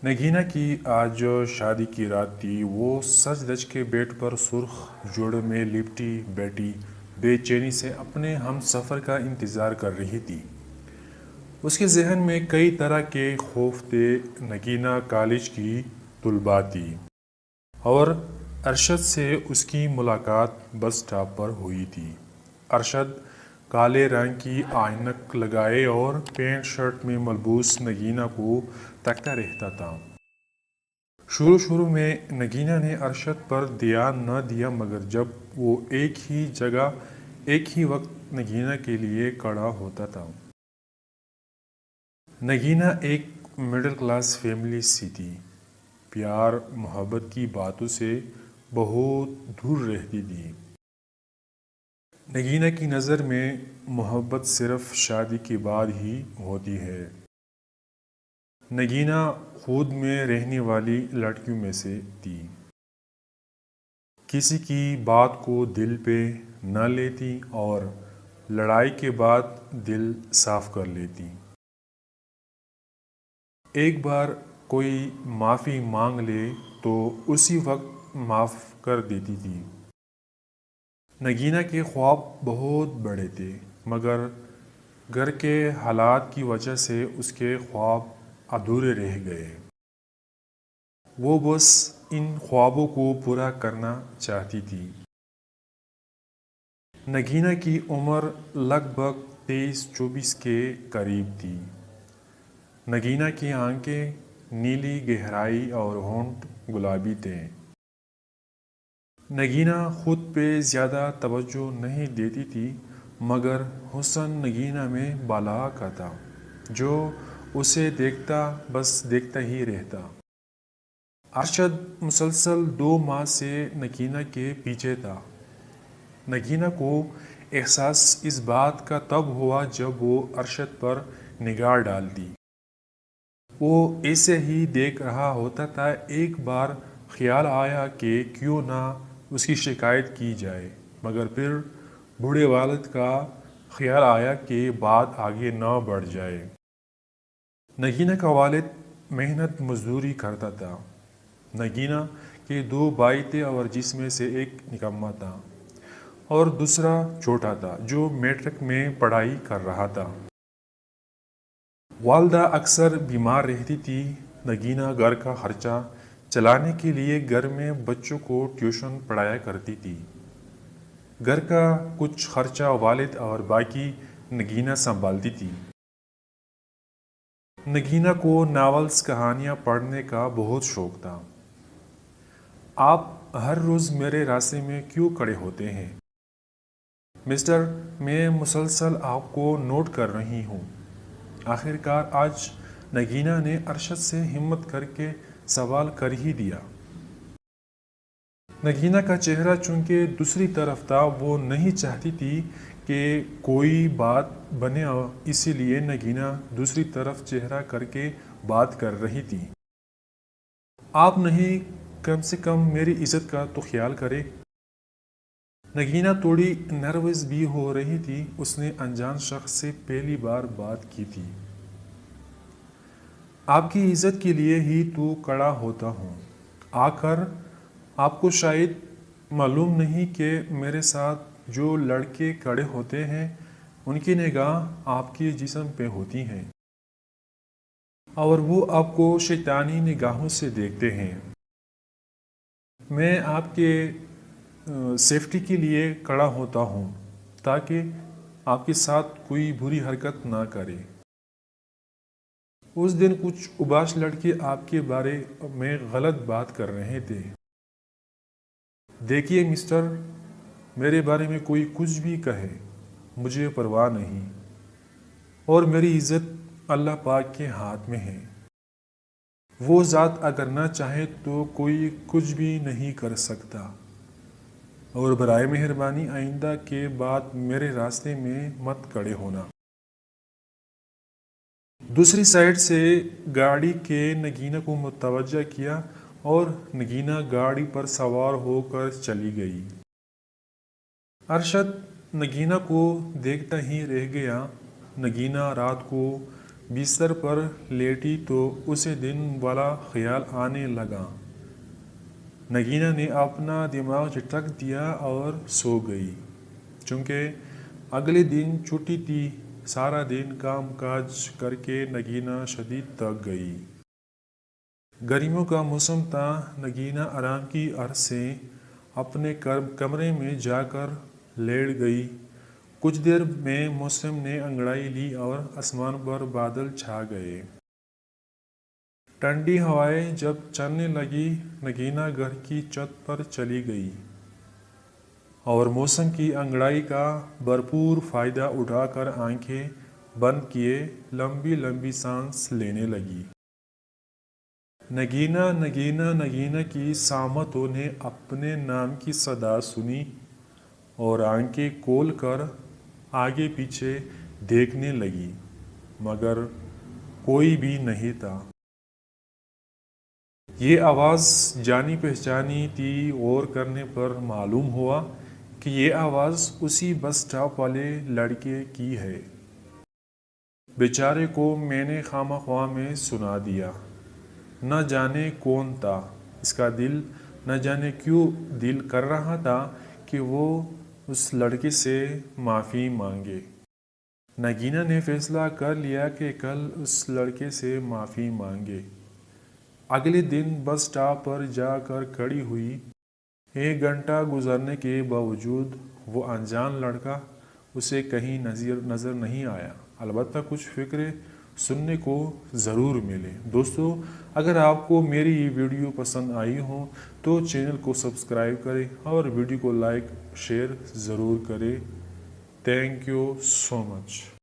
نگینہ کی آج جو شادی کی رات تھی وہ سج دج کے بیڈ پر سرخ جوڑے میں لپٹی بیٹھی بے چینی سے اپنے ہم سفر کا انتظار کر رہی تھی۔ اس کے ذہن میں کئی طرح کے خوف تھے۔ نگینہ کالج کی طلباء تھی اور ارشد سے اس کی ملاقات بس اسٹاپ پر ہوئی تھی۔ ارشد کالے رنگ کی عینک لگائے اور پینٹ شرٹ میں ملبوس نگینہ کو تکتا رہتا تھا۔ شروع میں نگینہ نے ارشد پر دھیان نہ دیا، مگر جب وہ ایک ہی جگہ ایک ہی وقت نگینہ کے لیے کھڑا ہوتا تھا۔ نگینہ ایک مڈل کلاس فیملی سے تھی، پیار محبت کی باتوں سے بہت دور رہتی تھی۔ نگینہ کی نظر میں محبت صرف شادی کے بعد ہی ہوتی ہے۔ نگینہ خود میں رہنے والی لڑکیوں میں سے تھی، کسی کی بات کو دل پہ نہ لیتی اور لڑائی کے بعد دل صاف کر لیتی۔ ایک بار کوئی معافی مانگ لے تو اسی وقت معاف کر دیتی تھی۔ نگینہ کے خواب بہت بڑے تھے، مگر گھر کے حالات کی وجہ سے اس کے خواب ادھورے رہ گئے۔ وہ بس ان خوابوں کو پورا کرنا چاہتی تھی۔ نگینہ کی عمر لگ بھگ 23-24 کے قریب تھی۔ نگینہ کی آنکھیں نیلی گہرائی اور ہونٹ گلابی تھے۔ نگینہ خود پہ زیادہ توجہ نہیں دیتی تھی، مگر حسن نگینہ میں بالا کا تھا، جو اسے دیکھتا ہی رہتا۔ ارشد مسلسل 2 ماہ سے نگینہ کے پیچھے تھا۔ نگینہ کو احساس اس بات کا تب ہوا جب وہ ارشد پر نگاہ ڈالتی۔ وہ ایسے ہی دیکھ رہا ہوتا تھا۔ ایک بار خیال آیا کہ کیوں نہ اس کی شکایت کی جائے، مگر پھر بوڑھے والد کا خیال آیا کہ بات آگے نہ بڑھ جائے۔ نگینہ کا والد محنت مزدوری کرتا تھا۔ نگینہ کے 2 بھائی تھے اور جس میں سے ایک نکما تھا اور دوسرا چھوٹا تھا، جو میٹرک میں پڑھائی کر رہا تھا۔ والدہ اکثر بیمار رہتی تھی۔ نگینہ گھر کا خرچہ چلانے کے لیے گھر میں بچوں کو ٹیوشن پڑھایا کرتی تھی۔ گھر کا کچھ خرچہ والد اور باقی نگینہ سنبھالتی تھی۔ نگینہ کو ناولز کہانیاں پڑھنے کا بہت شوق تھا۔ آپ ہر روز میرے راستے میں کیوں کھڑے ہوتے ہیں مسٹر؟ میں مسلسل آپ کو نوٹ کر رہی ہوں۔ آخر کار آج نگینہ نے ارشد سے ہمت کر کے سوال کر ہی دیا۔ نگینہ کا چہرہ چونکہ دوسری طرف تھا، وہ نہیں چاہتی تھی کہ کوئی بات بنے، اسی لیے نگینہ دوسری طرف چہرہ کر کے بات کر رہی تھی۔ آپ نہیں، کم سے کم میری عزت کا تو خیال کرے۔ نگینہ تھوڑی نروس بھی ہو رہی تھی۔ اس نے انجان شخص سے پہلی بار بات کی تھی۔ آپ کی عزت کے لیے ہی تو کھڑا ہوتا ہوں۔ آخر آپ کو شاید معلوم نہیں کہ میرے ساتھ جو لڑکے کھڑے ہوتے ہیں ان کی نگاہ آپ کے جسم پہ ہوتی ہیں اور وہ آپ کو شیطانی نگاہوں سے دیکھتے ہیں۔ میں آپ کے سیفٹی کے لیے کھڑا ہوتا ہوں تاکہ آپ کے ساتھ کوئی بری حرکت نہ کرے۔ اس دن کچھ اوباش لڑکے آپ کے بارے میں غلط بات کر رہے تھے۔ دیکھیے مسٹر، میرے بارے میں کوئی کچھ بھی کہے، مجھے پرواہ نہیں، اور میری عزت اللہ پاک کے ہاتھ میں ہے۔ وہ ذات اگر نہ چاہے تو کوئی کچھ بھی نہیں کر سکتا، اور برائے مہربانی آئندہ کے بعد میرے راستے میں مت کھڑے ہونا۔ دوسری سائیڈ سے گاڑی کے نگینہ کو متوجہ کیا اور نگینہ گاڑی پر سوار ہو کر چلی گئی۔ ارشد نگینہ کو دیکھتا ہی رہ گیا۔ نگینہ رات کو بستر پر لیٹی تو اسے دن والا خیال آنے لگا۔ نگینا نے اپنا دماغ جھٹک دیا اور سو گئی۔ چونکہ اگلے دن چھٹی تھی، سارا دن کام کاج کر کے نگینا شدید تھک گئی۔ گرمیوں کا موسم تھا۔ نگینا آرام کی عرض سے اپنے کمرے میں جا کر لیٹ گئی۔ کچھ دیر میں موسم نے انگڑائی لی اور آسمان پر بادل چھا گئے۔ ٹھنڈی ہوائیں جب چلنے لگی، نگینا گھر کی چھت پر چلی گئی اور موسم کی انگڑائی کا بھرپور فائدہ اٹھا کر آنکھیں بند کیے لمبی لمبی سانس لینے لگی۔ نگینا نگینا نگینا کی سامعوں نے اپنے نام کی صدا سنی اور آنکھیں کھول کر آگے پیچھے دیکھنے لگی، مگر کوئی بھی نہیں تھا۔ یہ آواز جانی پہچانی تھی۔ غور کرنے پر معلوم ہوا کہ یہ آواز اسی بس سٹاپ والے لڑکے کی ہے۔ بیچارے کو میں نے خواہ میں سنا دیا۔ نہ جانے کون تھا، اس کا دل نہ جانے کیوں دل کر رہا تھا کہ وہ اس لڑکے سے معافی مانگے۔ نگینا نے فیصلہ کر لیا کہ کل اس لڑکے سے معافی مانگے۔ اگلے دن بس سٹاپ پر جا کر کھڑی ہوئی۔ 1 گھنٹہ گزرنے کے باوجود وہ انجان لڑکا اسے کہیں نظر نہیں آیا۔ البتہ کچھ فقرے سننے کو ضرور ملے۔ دوستو، اگر آپ کو میری یہ ویڈیو پسند آئی ہو تو چینل کو سبسکرائب کریں اور ویڈیو کو لائک شیئر ضرور کریں۔ Thank you so much.